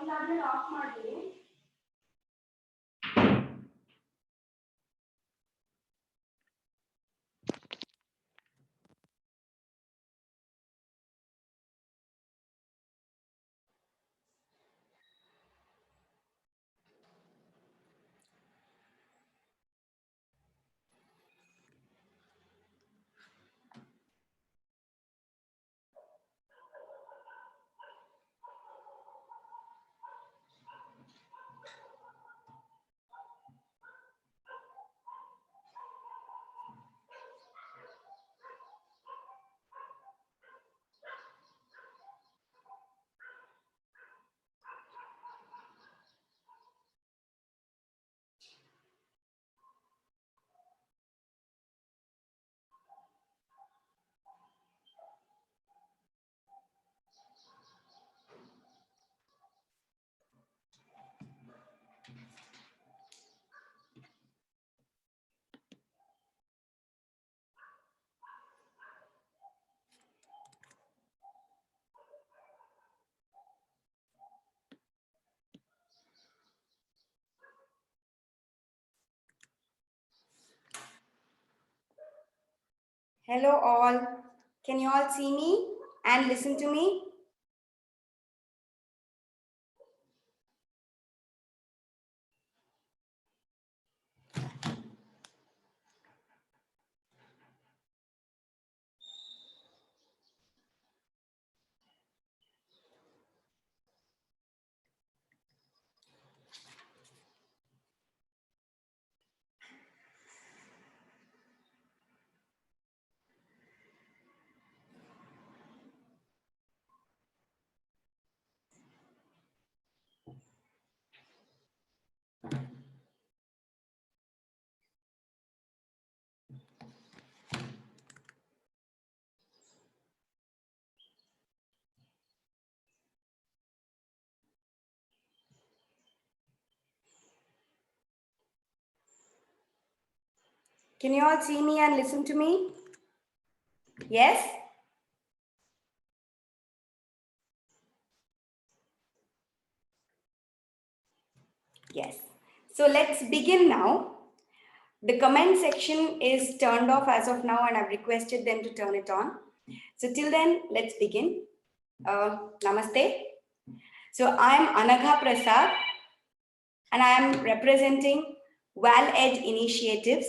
Of ಮಾಡಿ. Hello all. Can you all see me and listen to me? Can you all see me and listen to me? Yes? Yes. So let's begin now. The comment section is turned off as of now and I've requested them to turn it on. So till then, let's begin. Namaste. So I'm Anagha Prasad and I am representing Valed-Ed initiatives.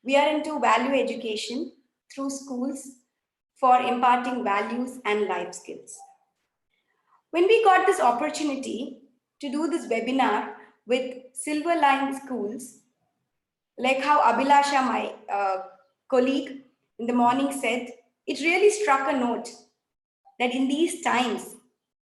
We are into value education through schools for imparting values and life skills. When we got this opportunity to do this webinar with Silver Line schools, like how Abhilasha, my colleague in the morning said, it really struck a note that in these times,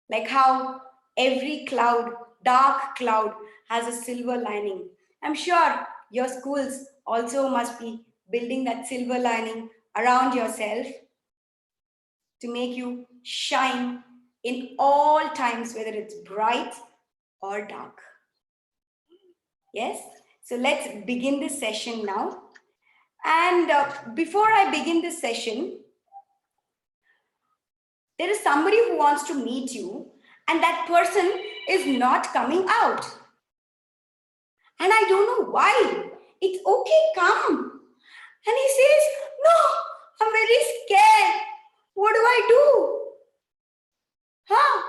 like how every cloud, dark cloud, has a silver lining. I'm sure your schools also must be building that silver lining around yourself to make you shine in all times, whether it's bright or dark. Yes? So let's begin this session now. And before I begin this session, there is somebody who wants to meet you and that person is not coming out. And I don't know why. It's okay, come. And he says, no, I'm very scared. What do I do? Huh?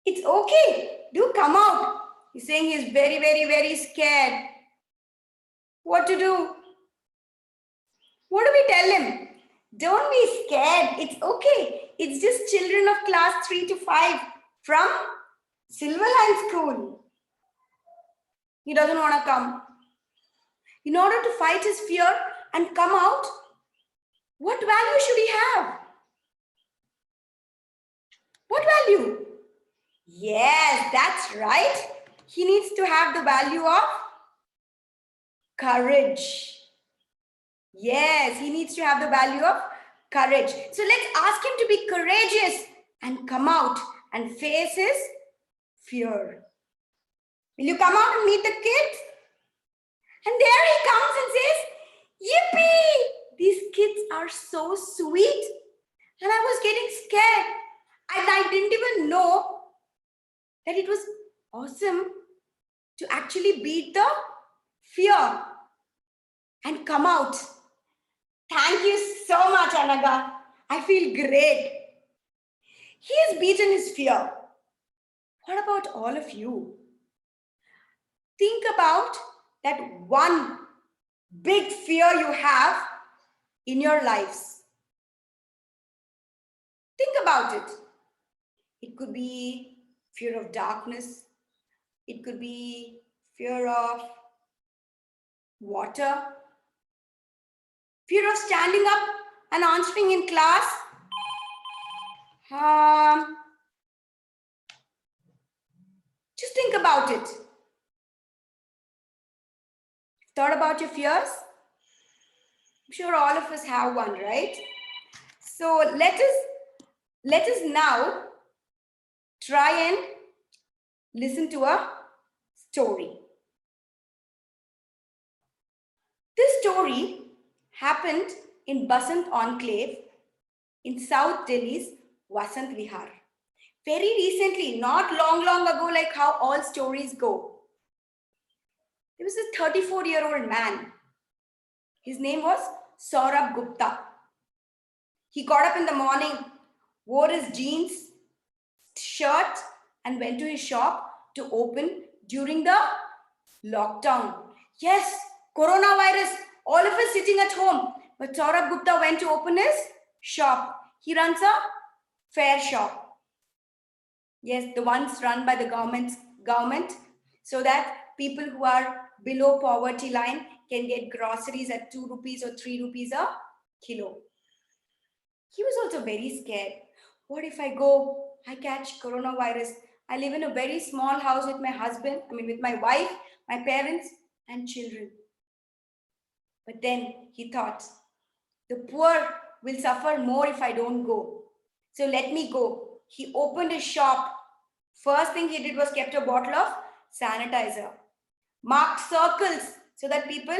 It's okay. Do come out. He's saying he's very, very, very scared. What to do? What do we tell him? Don't be scared. It's okay. It's just children of class 3 to 5 from Silver Line School. He doesn't want to come. In order to fight his fear and come out, what value should he have? What value? Yes, that's right. He needs to have the value of courage. Yes, he needs to have the value of courage. So let's ask him to be courageous and come out and face his fear. Will you come out and meet the kids? And there he comes and says, yippee! These kids are so sweet. And I was getting scared. And I didn't even know that it was awesome to actually beat the fear and come out. Thank you so much, Anaga. I feel great. He has beaten his fear. What about all of you? Think about that one big fear you have in your lives. Think about it. It could be fear of darkness. It could be fear of water. Fear of standing up and answering in class. Just think about it. Thought about your fears? I'm sure all of us have one, right? So let us now try and listen to a story. This story happened in Basant Enclave in South Delhi's Vasant Vihar. Very recently, not long ago, like how all stories go. There was a 34-year-old man. His name was Saurabh Gupta. He got up in the morning, wore his jeans, shirt, and went to his shop to open during the lockdown. Yes, coronavirus, all of us sitting at home. But Saurabh Gupta went to open his shop. He runs a fair shop. Yes, the ones run by the government, so that people who are below poverty line can get groceries at 2 rupees or 3 rupees a kilo. He was also very scared. What if I go, I catch coronavirus? I live in a very small house with my husband, with my wife, my parents, and children. But then he thought, the poor will suffer more if I don't go. So let me go. He opened his shop. First thing he did was kept a bottle of sanitizer, marked circles so that people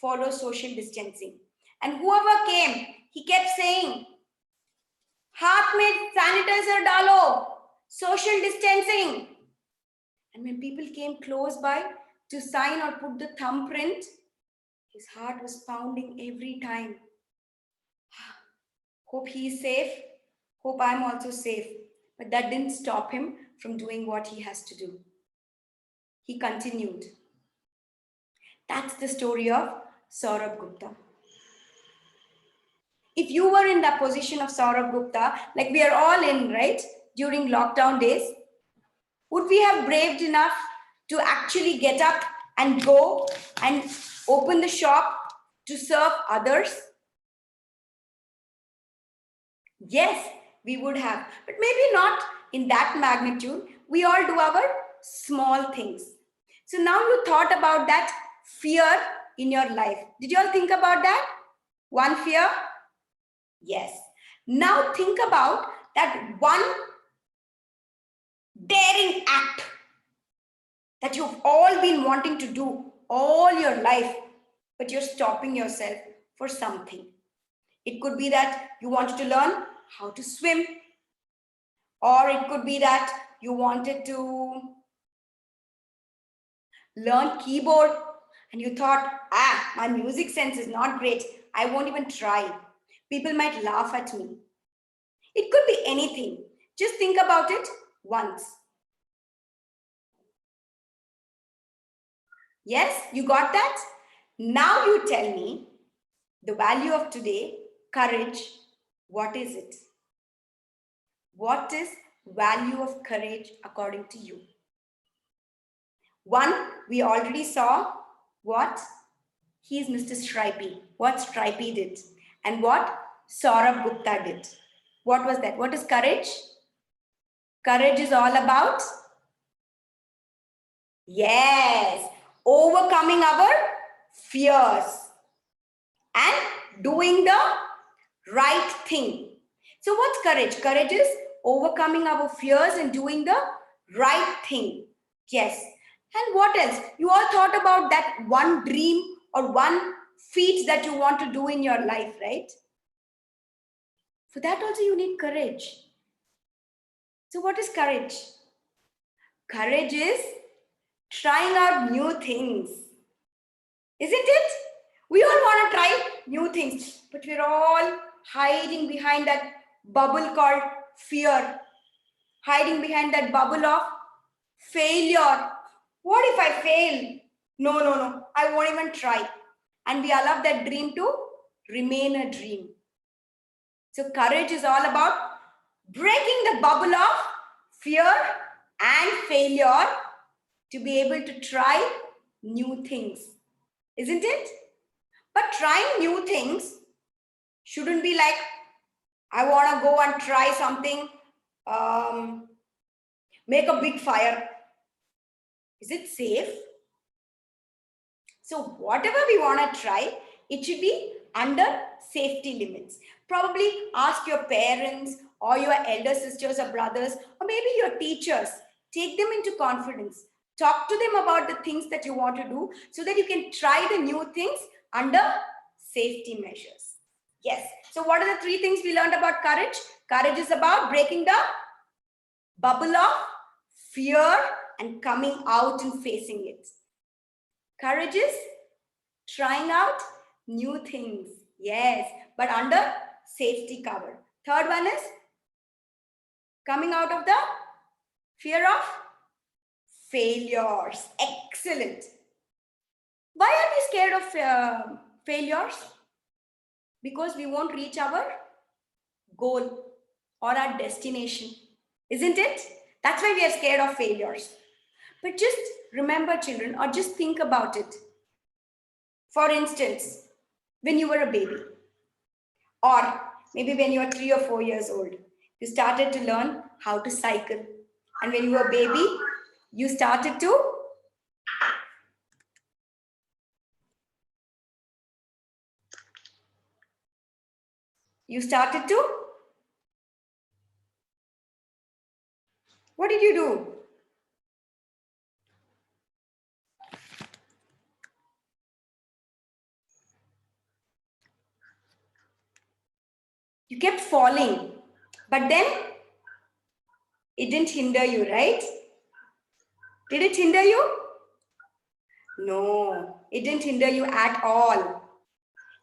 follow social distancing. And whoever came, he kept saying, हाथ में sanitizer डालो, social distancing. And when people came close by to sign or put the thumbprint, his heart was pounding every time. Hope he's safe. Hope I'm also safe. But that didn't stop him from doing what he has to do. He continued. That's the story of Saurabh Gupta. If you were in that position of Saurabh Gupta, like we are all in, right, during lockdown days, would we have braved enough to actually get up and go and open the shop to serve others? Yes, we would have, but maybe not in that magnitude. We all do our small things. So now you thought about that fear in your life. Did you all think about that? One fear? Yes. Now think about that one daring act that you've all been wanting to do all your life, but you're stopping yourself for something. It could be that you wanted to learn how to swim, or it could be that you wanted to learn keyboard and you thought, my music sense is not great. I won't even try. People might laugh at me. It could be anything. Just think about it once. Yes, you got that? Now you tell me the value of today, courage, what is it? What is value of courage according to you? One, we already saw what? He's Mr. Stripey. What Stripey did and what Saurabh Gupta did. What was that? What is courage? Courage is all about, yes, overcoming our fears and doing the right thing. So what's courage? Courage is overcoming our fears and doing the right thing. Yes. And what else? You all thought about that one dream or one feat that you want to do in your life, right? For that also you need courage. So what is courage? Courage is trying out new things. Isn't it? We all want to try new things, but we're all hiding behind that bubble called fear, hiding behind that bubble of failure. What if I fail? No, no, no, I won't even try. And we allow that dream to remain a dream. So courage is all about breaking the bubble of fear and failure to be able to try new things. Isn't it? But trying new things shouldn't be like, I want to go and try something, make a big fire. Is it safe? So whatever we want to try, it should be under safety limits. Probably ask your parents or your elder sisters or brothers, or maybe your teachers. Take them into confidence. Talk to them about the things that you want to do so that you can try the new things under safety measures. Yes. So what are the three things we learned about courage? Courage is about breaking the bubble of fear and coming out and facing it. Courage is trying out new things. Yes, but under safety cover. Third one is coming out of the fear of failures. Excellent. Why are we scared of failures? Because we won't reach our goal or our destination. Isn't it? That's why we are scared of failures. But just remember, children, or just think about it. For instance, when you were a baby, or maybe when you were 3 or 4 years old, you started to learn how to cycle. And when you were a baby, you started to what did you do? You kept falling, but then it didn't hinder you, right? Did it hinder you? No, it didn't hinder you at all.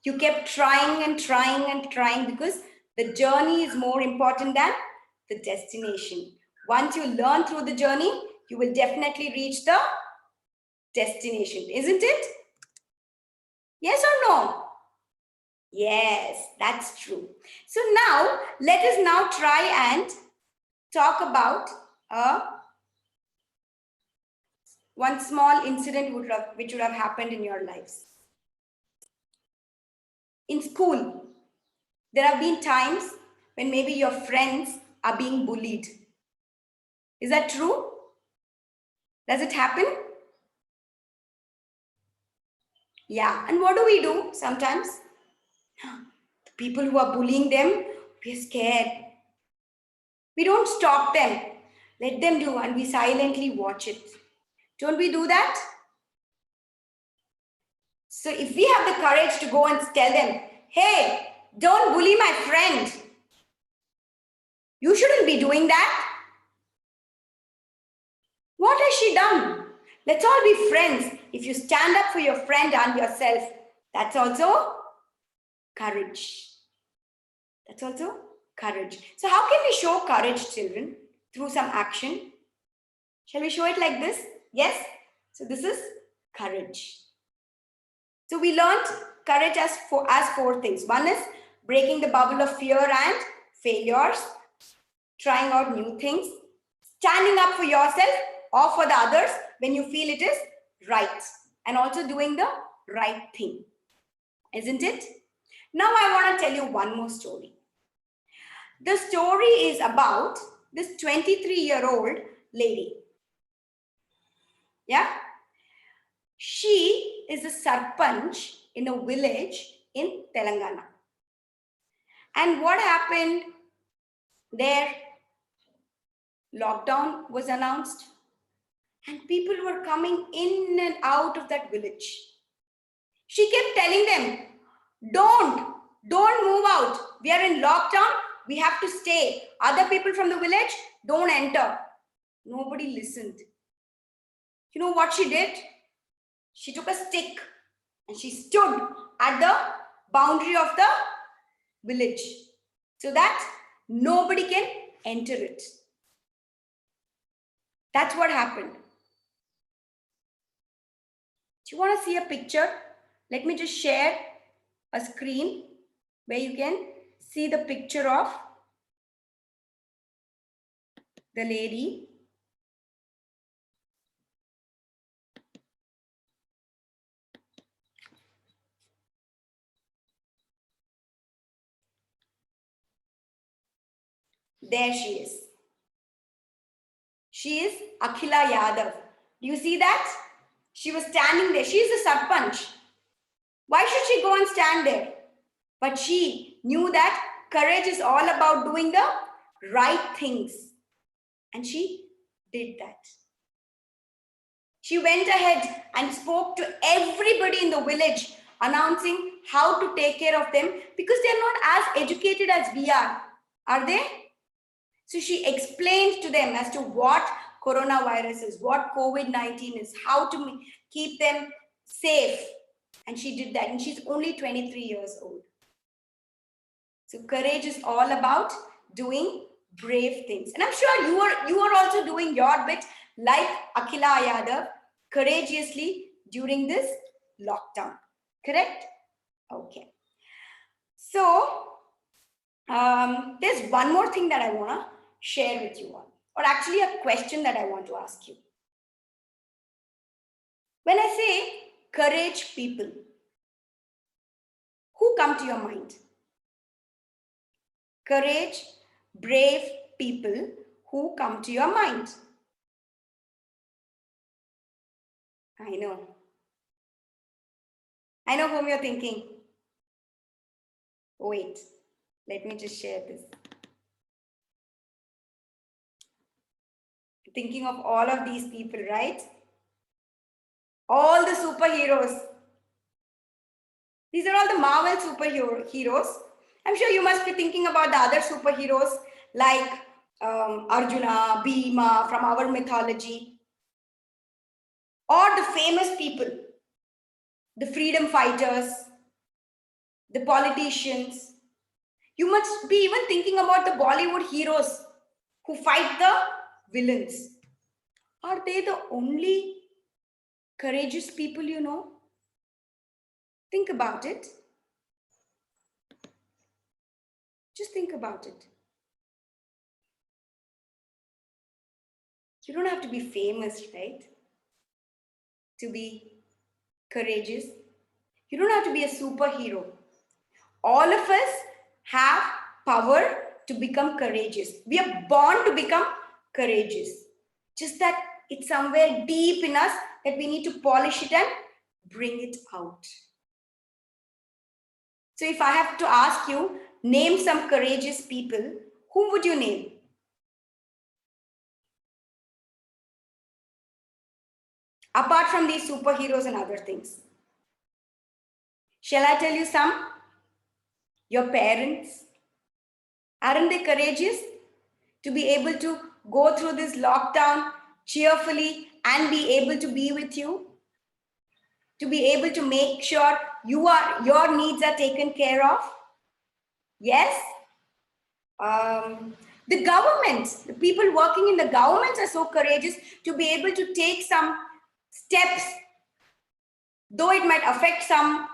You kept trying and trying and trying because the journey is more important than the destination. Once you learn through the journey, you will definitely reach the destination, isn't it? Yes or no? Yes, that's true. So now, let us now try and talk about one small incident which would have happened in your lives. In school, there have been times when maybe your friends are being bullied. Is that true? Does it happen? Yeah. And what do we do sometimes? The people who are bullying them, we're scared. We don't stop them. Let them do and we silently watch it. Don't we do that? So if we have the courage to go and tell them, hey, don't bully my friend. You shouldn't be doing that. What has she done? Let's all be friends. If you stand up for your friend and yourself, that's also courage. That's also courage. So how can we show courage, children? Through some action. Shall we show it like this? Yes? So this is courage. So we learned courage as four things. One is breaking the bubble of fear and failures, trying out new things, standing up for yourself or for the others when you feel it is right, and also doing the right thing. Isn't it? Now I want to tell you one more story. The story is about this 23-year-old lady. Yeah? She is a sarpanch in a village in Telangana. And what happened there? Lockdown was announced and people were coming in and out of that village. She kept telling them, don't move out. We are in lockdown. We have to stay. Other people from the village, don't enter. Nobody listened. You know what she did? She took a stick and she stood at the boundary of the village so that nobody can enter it. That's what happened. Do you want to see a picture? Let me just share a screen where you can see the picture of the lady. There she is. She is Akhila Yadav. Do you see that? She was standing there. She is a sarpanch. Why should she go and stand there? But she knew that courage is all about doing the right things. And she did that. She went ahead and spoke to everybody in the village, announcing how to take care of them because they're not as educated as we are they? So she explained to them as to what coronavirus is, what COVID-19 is, how to keep them safe. And she did that. And she's only 23 years old. So courage is all about doing brave things. And I'm sure you are also doing your bit like Akhila Yadav courageously during this lockdown. Correct? Okay. So there's one more thing that I want to share with you all, or actually a question that I want to ask you. When I say courage people, who come to your mind? Courage, brave people, who come to your mind? I know whom you're thinking. Wait, let me just share this. Thinking of all of these people, right? All the superheroes. These are all the Marvel superheroes. I'm sure you must be thinking about the other superheroes like Arjuna, Bhima from our mythology, or the famous people, the freedom fighters, the politicians. You must be even thinking about the Bollywood heroes who fight the villains. Are they the only courageous people you know? Think about it. Just think about it. You don't have to be famous, right? To be courageous. You don't have to be a superhero. All of us have power to become courageous. We are born to become courageous. Just that it's somewhere deep in us that we need to polish it and bring it out. So if I have to ask you, name some courageous people, whom would you name? Apart from these superheroes and other things. Shall I tell you some? Your parents. Aren't they courageous to be able to go through this lockdown cheerfully and be able to be with you? To be able to make sure your needs are taken care of? Yes? The government, the people working in the governments are so courageous to be able to take some steps, though it might affect some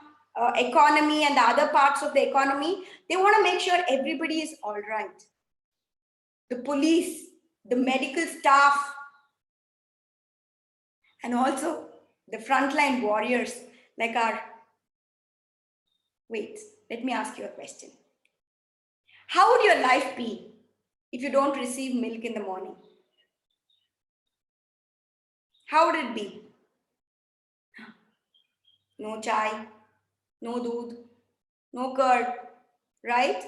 economy and the other parts of the economy. They want to make sure everybody is all right. The police, the medical staff, and also the frontline warriors like our... Wait, let me ask you a question. How would your life be if you don't receive milk in the morning? How would it be? No chai, no doodh, no curd, right?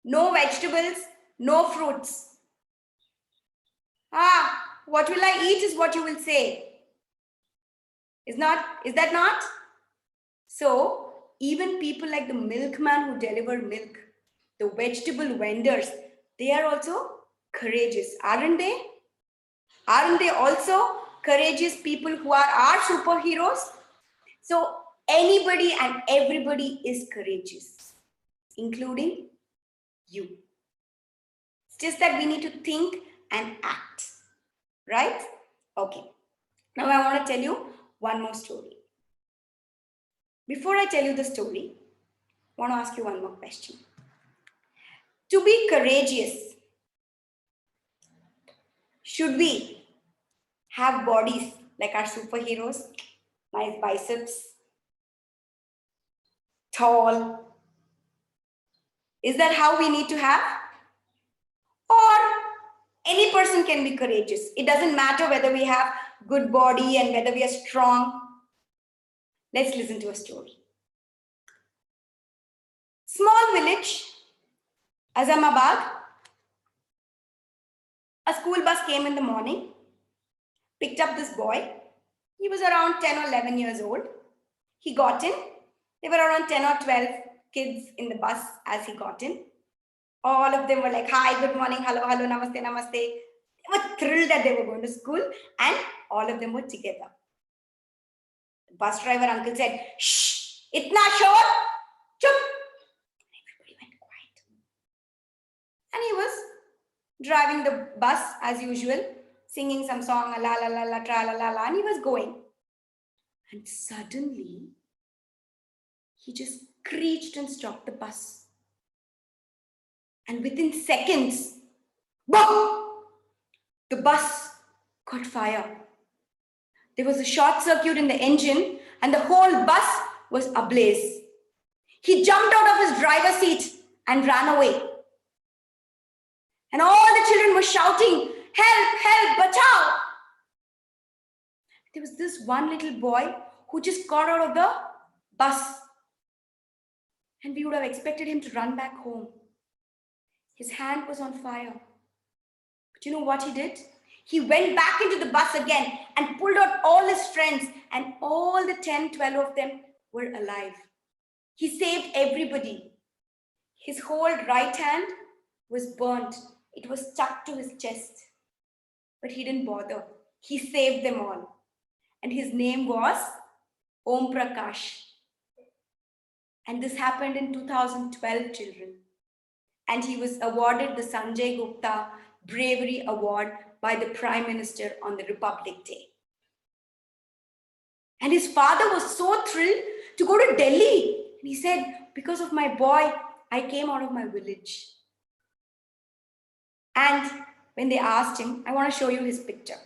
No vegetables, no fruits. What will I eat is what you will say. Is that not? So even people like the milkman who deliver milk, the vegetable vendors, they are also courageous, aren't they? Aren't they also courageous people who are our superheroes? So anybody and everybody is courageous, including you. It's just that we need to think and act, right? Okay. Now I want to tell you one more story. Before I tell you the story, I want to ask you one more question. To be courageous, should we have bodies like our superheroes? Nice biceps, tall. Is that how we need to have? Or any person can be courageous. It doesn't matter whether we have good body and whether we are strong. Let's listen to a story. Small village, Azamabad. A school bus came in the morning, picked up this boy. He was around 10 or 11 years old. He got in. There were around 10 or 12 kids in the bus as he got in. All of them were like, hi, good morning, hello, hello, namaste, namaste. They were thrilled that they were going to school and all of them were together. The bus driver uncle said, shh, itna shor, chup. Everybody went quiet. And he was driving the bus as usual, singing some song, la la la la, tra la la la, and he was going. And suddenly, he just screeched and stopped the bus. And within seconds, boom, the bus caught fire. There was a short circuit in the engine and the whole bus was ablaze. He jumped out of his driver's seat and ran away. And all the children were shouting, help, help, bachao. There was this one little boy who just got out of the bus. And we would have expected him to run back home. His hand was on fire. But you know what he did? He went back into the bus again and pulled out all his friends, and all the 10, 12 of them were alive. He saved everybody. His whole right hand was burnt. It was stuck to his chest. But he didn't bother. He saved them all. And his name was Om Prakash. And this happened in 2012, children. And he was awarded the Sanjay Gupta Bravery Award by the Prime Minister on the Republic Day. And his father was so thrilled to go to Delhi. And he said, because of my boy, I came out of my village. And when they asked him, I want to show you his picture.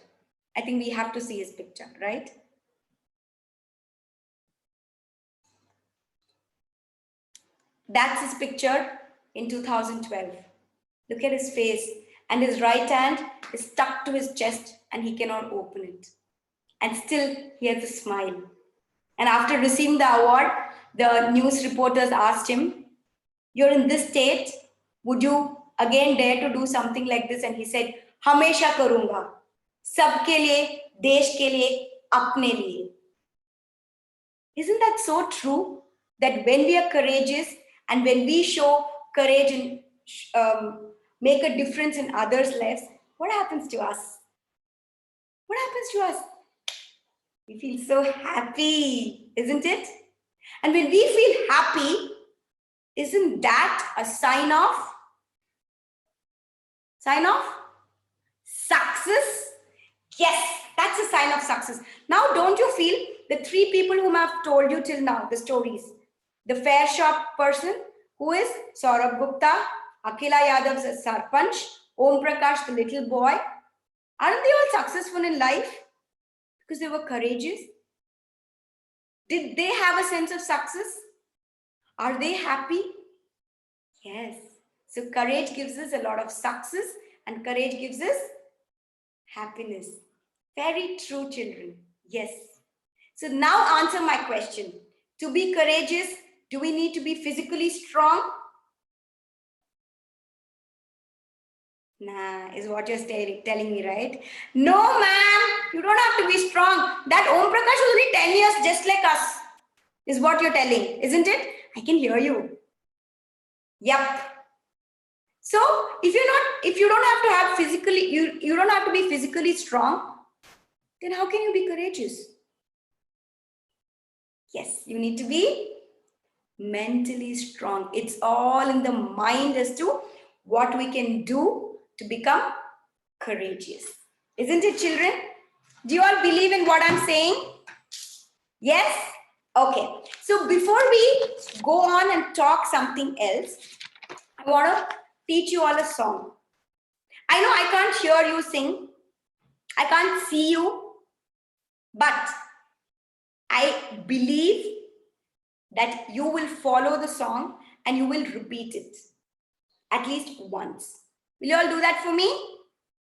I think we have to see his picture, right? That's his picture in 2012. Look at his face, and his right hand is stuck to his chest and he cannot open it. And still he has a smile. And after receiving the award, the news reporters asked him, you're in this state, would you again dare to do something like this? And he said, Hamesha karunga. Sabke liye, desh ke liye, apne liye. Isn't that so true? That when we are courageous and when we show courage and make a difference in others' lives, what happens to us? What happens to us? We feel so happy, isn't it? And when we feel happy, isn't that a sign of success? Yes, that's a sign of success. Now, don't you feel the three people whom I've told you till now, the stories, the fair shop person who is Saurabh Gupta, Akhila Yadav's Sarpanch, Om Prakash, the little boy, aren't they all successful in life? Because they were courageous. Did they have a sense of success? Are they happy? Yes. So courage gives us a lot of success and courage gives us happiness. Very true, children. Yes. So now answer my question. To be courageous, do we need to be physically strong? Nah, is what you're telling me, right? No, ma'am, you don't have to be strong. That Om Prakash was only 10 years just like us, is what you're telling, isn't it? I can hear you. Yep. So if you don't have to have physically, you don't have to be physically strong, then how can you be courageous? Yes, you need to be mentally strong. It's all in the mind as to what we can do to become courageous. Isn't it, children? Do you all believe in what I'm saying? Yes? Okay. So before we go on and talk something else, I want to teach you all a song. I know I can't hear you sing. I can't see you. But I believe that you will follow the song and you will repeat it at least once. Will you all do that for me?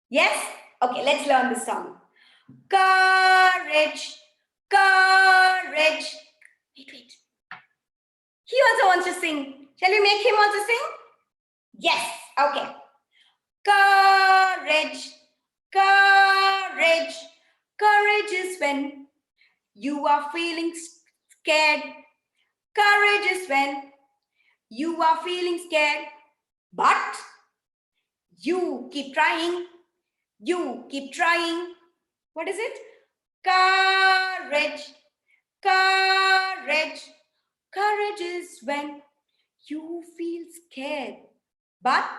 Yes? Okay, let's learn the song. Courage, courage. Wait. He also wants to sing. Shall we make him also sing? Yes. Okay. Courage, courage. Courage is when you are feeling scared. Courage is when you are feeling scared. But you keep trying. You keep trying. What is it? Courage, courage. Courage is when you feel scared, but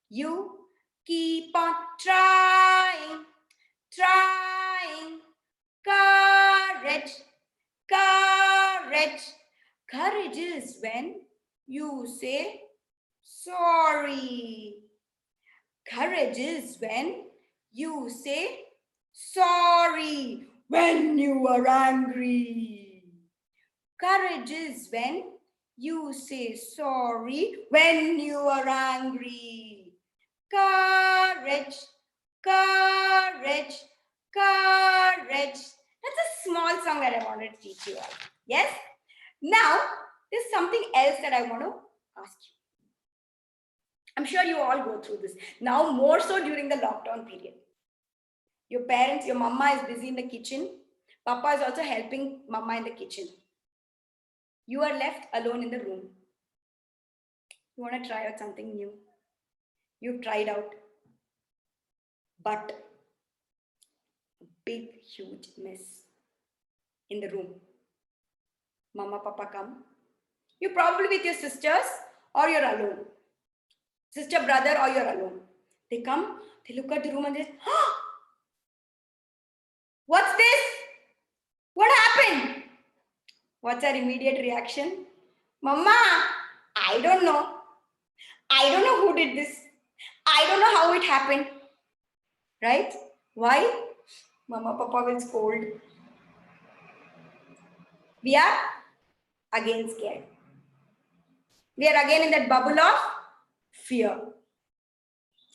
you keep on trying, trying. Courage, courage. Courage is when you say sorry. Courage is when you say sorry when you are angry. Courage is when you say sorry when you are angry. Courage, courage, courage. That's a small song that I wanted to teach you all. Yes? Now, there's something else that I want to ask you. I'm sure you all go through this. Now, more so during the lockdown period. Your parents, your mama is busy in the kitchen. Papa is also helping mama in the kitchen. You are left alone in the room. You want to try out something new. You've tried out, but a big, huge mess in the room. Mama, papa come. You're probably with your sisters or you're alone. Sister, brother, or you're alone. They come, they look at the room and they say, oh, what's this? What happened? What's our immediate reaction? Mama, I don't know. I don't know who did this. I don't know how it happened. Right? Why? Mama, papa will scold. We are again scared. We are again in that bubble of fear.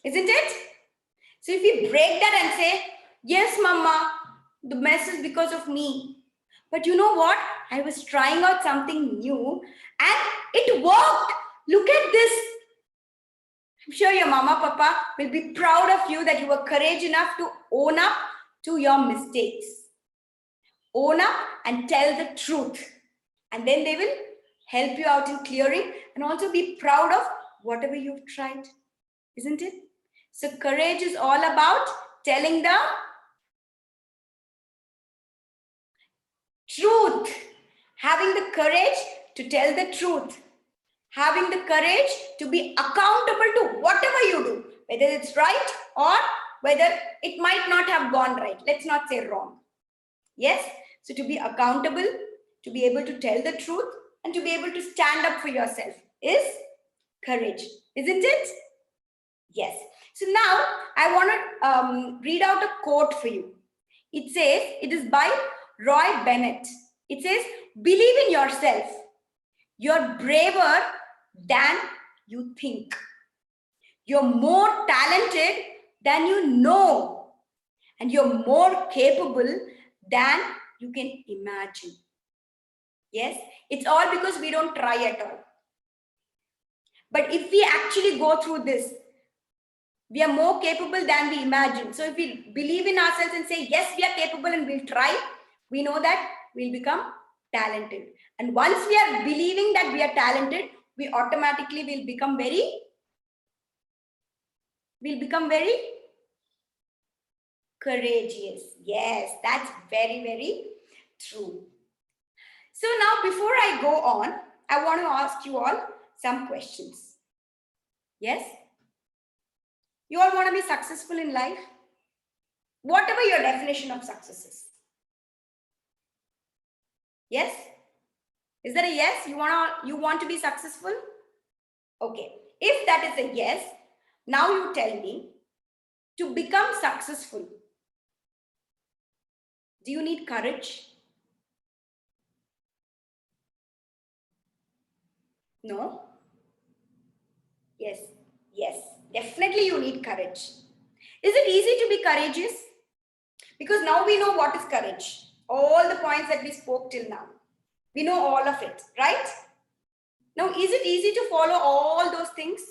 Isn't it? So if we break that and say, yes, mama, the mess is because of me. But you know what? I was trying out something new and it worked. Look at this. I'm sure your mama, papa will be proud of you that you were courageous enough to own up to your mistakes. Own up and tell the truth. And then they will help you out in clearing and also be proud of whatever you've tried. Isn't it? So courage is all about telling the truth. Having the courage to tell the truth. Having the courage to be accountable to whatever you do, whether it's right or whether it might not have gone right. Let's not say wrong. Yes? So to be accountable, to be able to tell the truth, and to be able to stand up for yourself is courage. Isn't it? Yes. So now I want to read out a quote for you. It says, it is by Roy Bennett. It says, believe in yourself. You're braver than you think. You're more talented than you know. And you're more capable than you can imagine. Yes, it's all because we don't try at all. But if we actually go through this, we are more capable than we imagine. So if we believe in ourselves and say, yes, we are capable and we'll try, we know that we'll become talented. And once we are believing that we are talented, we automatically will become very We'll become very courageous. Yes, that's very, very true. So now before I go on, I want to ask you all some questions. Yes? You all want to be successful in life? Whatever your definition of success is. Yes? Is that a yes? You want to be successful? Okay. If that is a yes, now you tell me, to become successful, do you need courage? No? Yes. Yes. Definitely you need courage. Is it easy to be courageous? Because now we know what is courage. All the points that we spoke till now. We know all of it, right? Now, is it easy to follow all those things?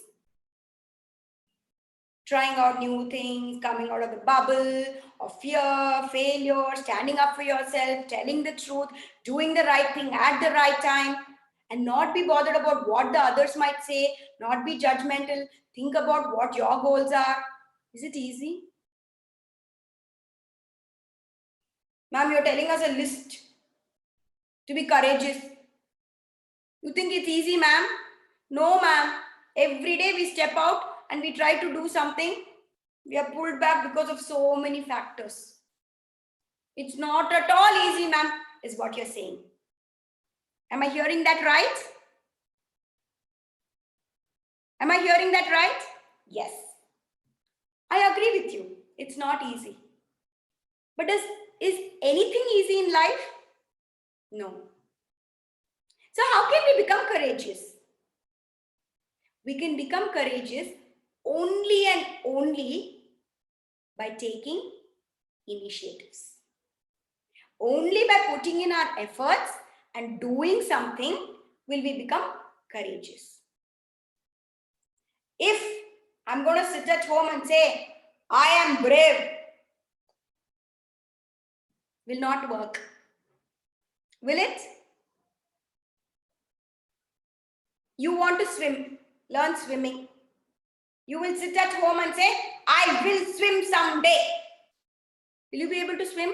Trying out new things, coming out of the bubble of fear, failure, standing up for yourself, telling the truth, doing the right thing at the right time, and not be bothered about what the others might say, not be judgmental, think about what your goals are. Is it easy? Ma'am, you're telling us a list to be courageous. You think it's easy, ma'am? No, ma'am. Every day we step out and we try to do something. We are pulled back because of so many factors. It's not at all easy, ma'am, is what you're saying. Am I hearing that right? Am I hearing that right? Yes. I agree with you. It's not easy. But is anything easy in life? No. So how can we become courageous? We can become courageous only and only by taking initiatives. Only by putting in our efforts and doing something will we become courageous. If I'm going to sit at home and say, I am brave, will not work. Will it? You want to swim, learn swimming. You will sit at home and say, I will swim someday. Will you be able to swim?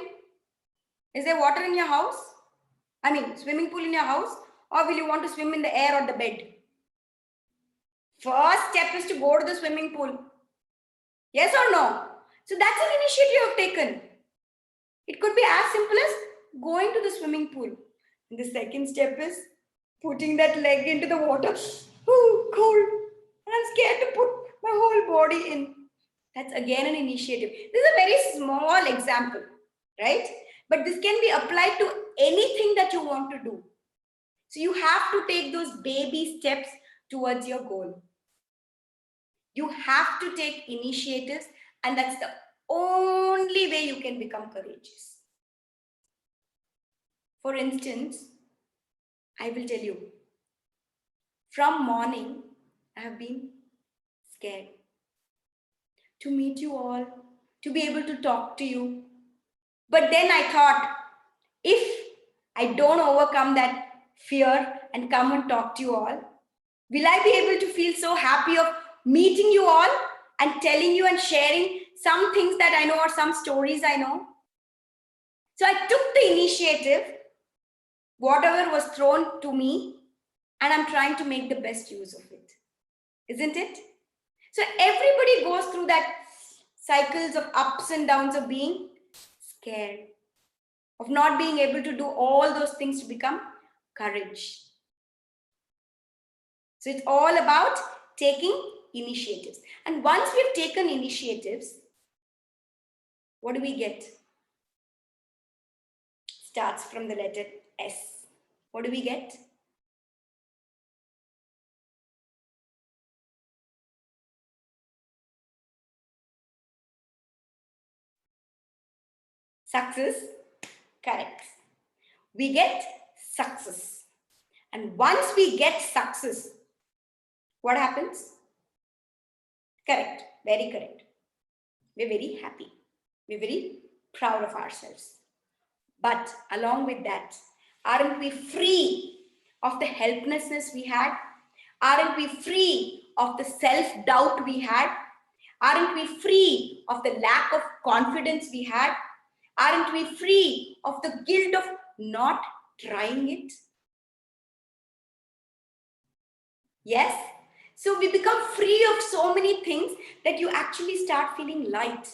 Is there water in your house? I mean, swimming pool in your house? Or will you want to swim in the air or the bed? First step is to go to the swimming pool. Yes or no? So that's an initiative you have taken. It could be as simple as going to the swimming pool. And the second step is putting that leg into the water. Oh, cold. And I'm scared to put my whole body in. That's again an initiative. This is a very small example, right? But this can be applied to anything that you want to do. So you have to take those baby steps towards your goal. You have to take initiatives, and that's the only way you can become courageous. For instance, I will tell you, from morning, I have been scared to meet you all, to be able to talk to you. But then I thought, if I don't overcome that fear and come and talk to you all, will I be able to feel so happy of meeting you all and telling you and sharing some things that I know or some stories I know? So I took the initiative, whatever was thrown to me, and I'm trying to make the best use of it. Isn't it? So everybody goes through that cycles of ups and downs of being scared, of not being able to do all those things to become courage. So it's all about taking initiatives. And once we've taken initiatives, what do we get? Starts from the letter S. What do we get? Success. Correct. We get success. And once we get success, what happens? Correct. Very correct. We're very happy. We're very proud of ourselves. But along with that, aren't we free of the helplessness we had? Aren't we free of the self-doubt we had? Aren't we free of the lack of confidence we had? Aren't we free of the guilt of not trying it? Yes? So we become free of so many things that you actually start feeling light.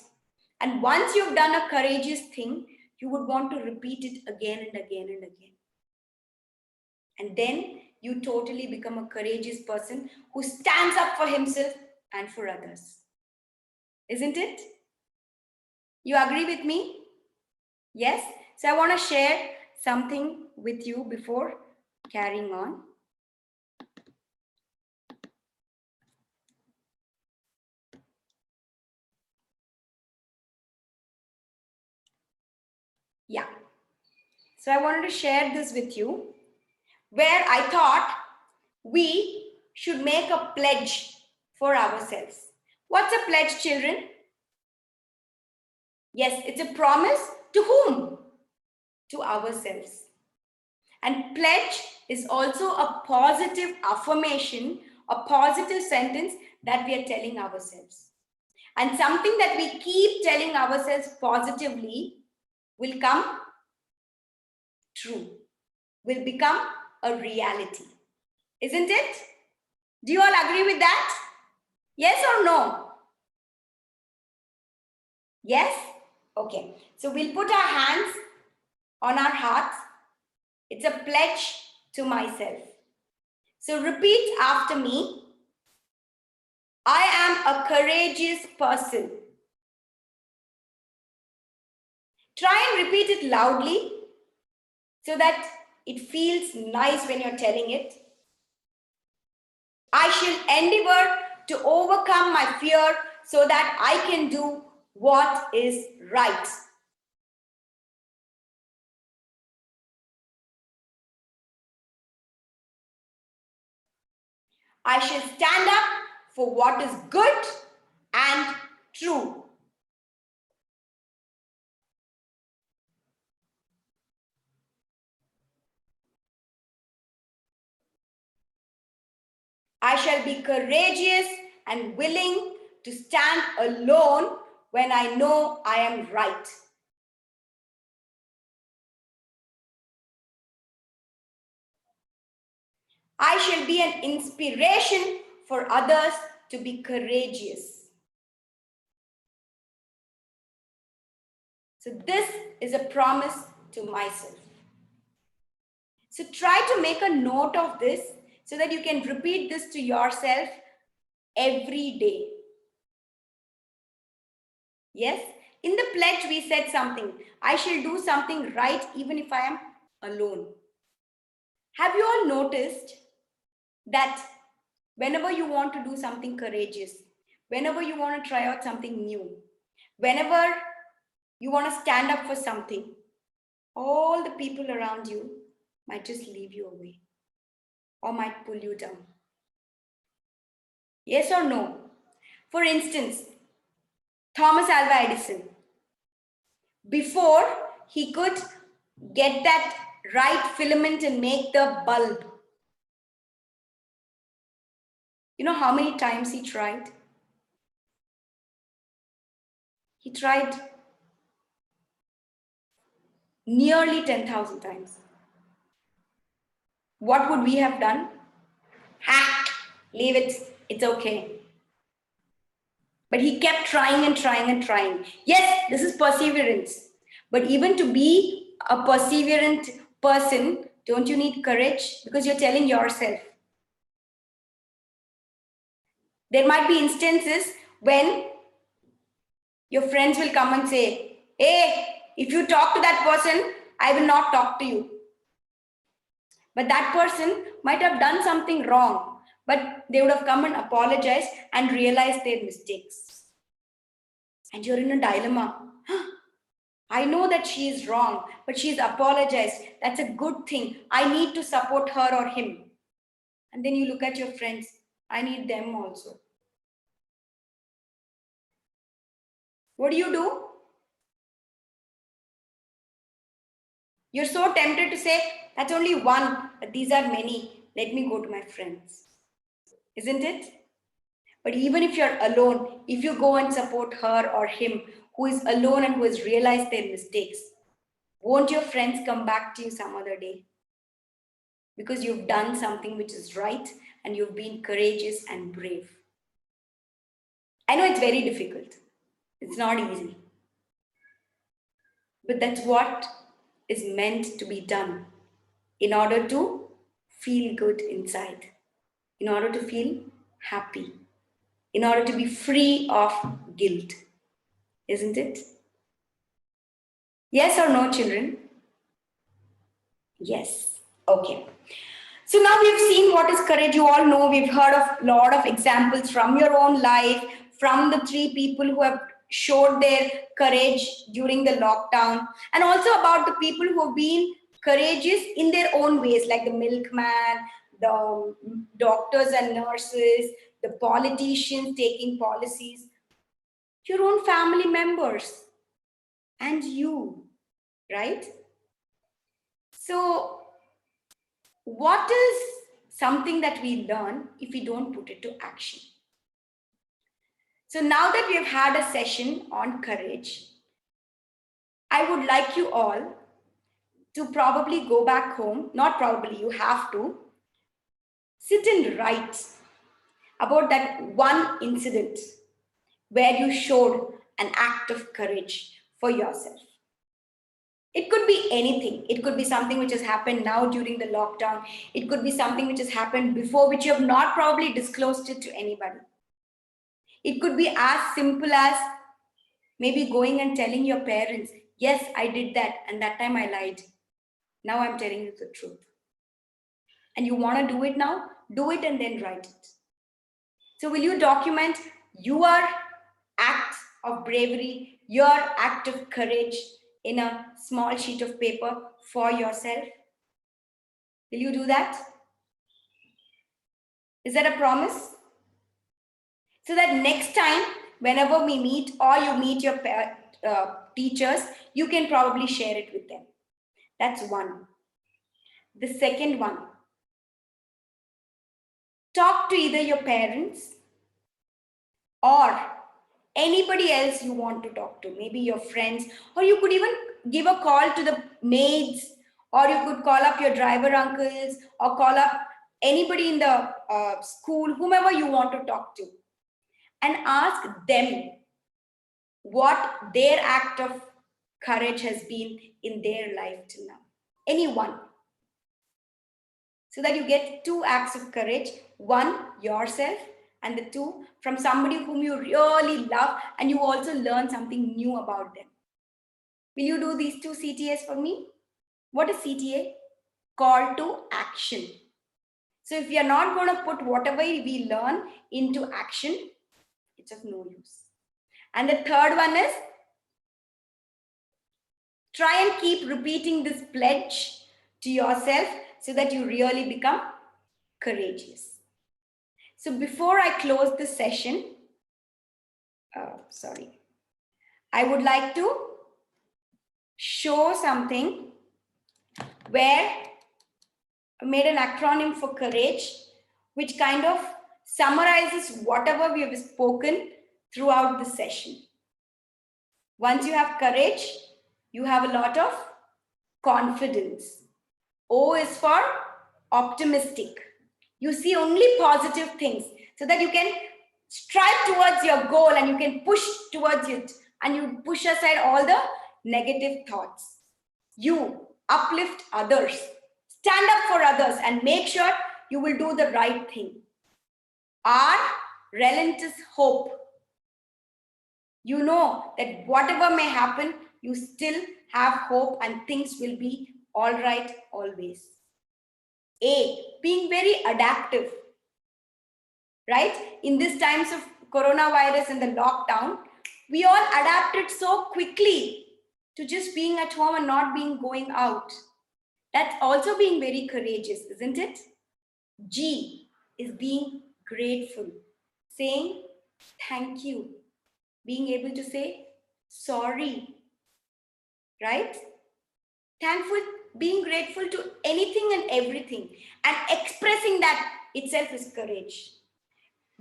And once you've done a courageous thing, you would want to repeat it again and again and again. And then you totally become a courageous person who stands up for himself and for others. Isn't it? You agree with me? Yes? So I want to share something with you before carrying on. Yeah. So I wanted to share this with you, where I thought we should make a pledge for ourselves. What's a pledge, children? Yes, it's a promise to whom? To ourselves. And pledge is also a positive affirmation, a positive sentence that we are telling ourselves. And something that we keep telling ourselves positively will come true, will become a reality. Isn't it? Do you all agree with that? Yes or no? Yes? Okay. So we'll put our hands on our hearts. It's a pledge to myself. So repeat after me. I am a courageous person. Try and repeat it loudly so that it feels nice when you're telling it. I shall endeavor to overcome my fear so that I can do what is right. I shall stand up for what is good and true. I shall be courageous and willing to stand alone when I know I am right. I shall be an inspiration for others to be courageous. So this is a promise to myself. So try to make a note of this so that you can repeat this to yourself every day. Yes? In the pledge, we said something. I shall do something right even if I am alone. Have you all noticed that whenever you want to do something courageous, whenever you want to try out something new, whenever you want to stand up for something, all the people around you might just leave you away or might pull you down? Yes or no? For instance, Thomas Alva Edison, before he could get that right filament and make the bulb, you know how many times he tried? He tried nearly 10,000 times. What would we have done? Leave it, it's okay. But he kept trying and trying and trying. Yes, this is perseverance. But even to be a perseverant person, don't you need courage? Because you're telling yourself. There might be instances when your friends will come and say, hey, if you talk to that person, I will not talk to you. But that person might have done something wrong, but they would have come and apologized and realized their mistakes. And you're in a dilemma. I know that she is wrong, but she's apologized. That's a good thing. I need to support her or him. And then you look at your friends. I need them also. What do? You're so tempted to say, that's only one, but these are many. Let me go to my friends. Isn't it? But even if you're alone, if you go and support her or him who is alone and who has realized their mistakes, won't your friends come back to you some other day? Because you've done something which is right and you've been courageous and brave. I know it's very difficult. It's not easy. But that's what is meant to be done in order to feel good inside, in order to feel happy, in order to be free of guilt. Isn't it? Yes or no, children? Yes. Okay. So now we've seen what is courage. You all know, we've heard of a lot of examples from your own life, from the three people who have showed their courage during the lockdown, and also about the people who have been courageous in their own ways, like the milkman, the doctors and nurses, the politicians taking policies, your own family members, and you, right? So, what is something that we learn if we don't put it to action? So now that we have had a session on courage, I would like you all to probably go back home, not probably, you have to, sit and write about that one incident where you showed an act of courage for yourself. It could be anything. It could be something which has happened now during the lockdown. It could be something which has happened before, which you have not probably disclosed it to anybody. It could be as simple as maybe going and telling your parents, yes, I did that, and that time I lied. Now I'm telling you the truth. And you want to do it now? Do it and then write it. So will you document your act of bravery, your act of courage in a small sheet of paper for yourself? Will you do that? Is that a promise? So that next time, whenever we meet or you meet your teachers, you can probably share it with them. That's one. The second one, talk to either your parents or anybody else you want to talk to, maybe your friends, or you could even give a call to the maids, or you could call up your driver uncles, or call up anybody in the school, whomever you want to talk to, and ask them what their act of courage has been in their life till now. Anyone. So that you get two acts of courage, one yourself, and the two from somebody whom you really love, and you also learn something new about them. Will you do these two CTAs for me? What is CTA? Call to action. So if we are not going to put whatever we learn into action, it's of no use. And the third one is, try and keep repeating this pledge to yourself so that you really become courageous. So before I close this session, I would like to show something where I made an acronym for courage, which kind of summarizes whatever we have spoken throughout the session. Once you have courage, you have a lot of confidence. O is for optimistic. You see only positive things so that you can strive towards your goal and you can push towards it and you push aside all the negative thoughts. You uplift others, stand up for others and make sure you will do the right thing. R, relentless hope. You know that whatever may happen, you still have hope and things will be all right always. A, being very adaptive, right? In these times of coronavirus and the lockdown, we all adapted so quickly to just being at home and not being going out. That's also being very courageous, isn't it? G is being grateful, saying thank you, being able to say sorry, right? Thankful, being grateful to anything and everything, and expressing that itself is courage.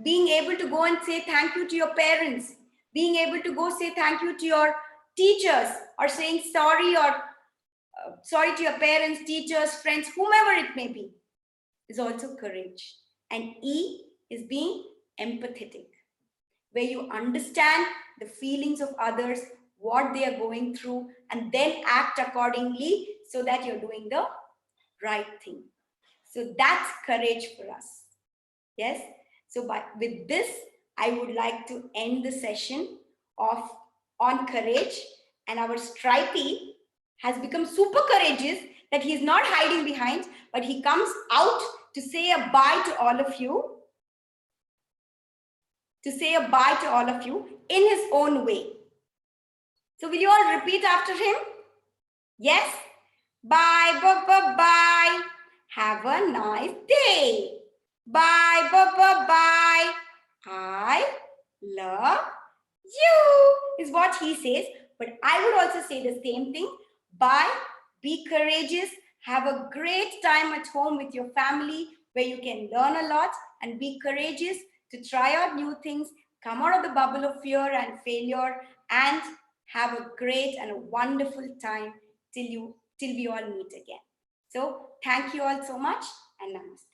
being able to go and say thank you to your parents, being able to go say thank you to your teachers, or saying sorry, or sorry to your parents, teachers, friends, whomever it may be, is also courage. And E is being empathetic, where you understand the feelings of others, what they are going through, and then act accordingly so that you're doing the right thing. So that's courage for us. Yes. So with this, I would like to end the session of on courage. And our Stripey has become super courageous that he's not hiding behind, but he comes out to say a bye to all of you. To say a bye to all of you in his own way. So will you all repeat after him? Yes? Bye, bye, bye, bye. Have a nice day. Bye, bye, bye, bye. I love you is what he says. But I would also say the same thing. Bye, be courageous. Have a great time at home with your family where you can learn a lot, and be courageous to try out new things, come out of the bubble of fear and failure, and have a great and a wonderful time till we all meet again. So thank you all so much, and namaste.